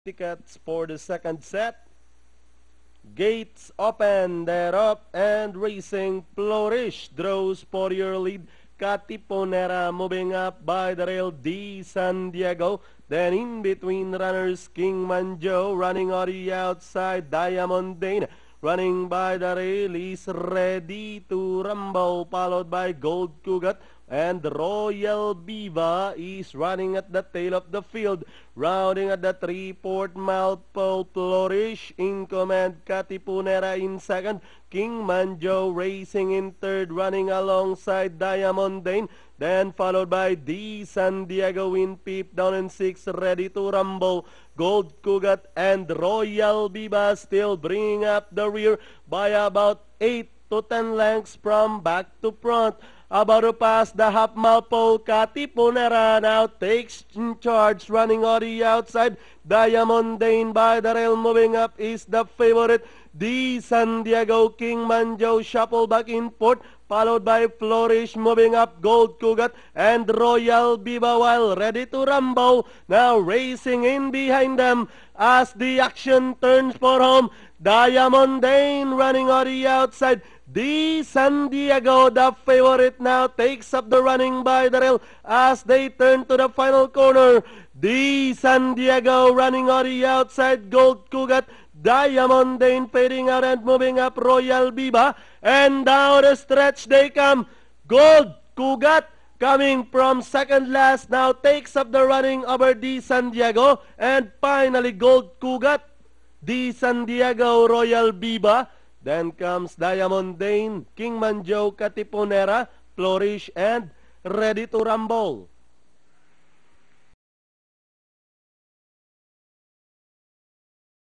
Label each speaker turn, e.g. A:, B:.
A: tickets for the second set. Gates open, they're up and racing. Flourish draws for your lead. Catiponera moving up by the rail. D. San Diego. Then in between runners, King Manjo running on the outside. Diamondane running by the rail is ready to rumble, followed by Gold Cugat. And Royal Viva is running at the tail of the field. Rounding at the 3/4 mile pole. Flourish in command. Catiponera in second. King Manjo racing in third. Running alongside Diamondane. Then followed by D. San Diego in fifth. Down in sixth. Ready to rumble. Gold Cugat and Royal Viva still bringing up the rear by about 8 to 10 lengths from back to front. About to pass the half-mile pole. Catiponera now takes in charge, running on the outside. Diamondane by the rail moving up is the favorite. D. San Diego, King Manjo shuffle back in fourth, followed by Flourish moving up. Gold Cugat and Royal Viva while ready to rumble. Now racing in behind them as the action turns for home. Diamondane running on the outside. D. San Diego, the favorite now, takes up the running by the rail as they turn to the final corner. D. San Diego running on the outside. Gold Cugat, Diamondane fading out and moving up. Royal Viva, and down the stretch they come. Gold Cugat coming from second last now takes up the running over D. San Diego, and finally Gold Cugat, D. San Diego, Royal Viva. Then comes Diamondane, King Manjo, Catiponera, Flourish, and Ready to Rumble.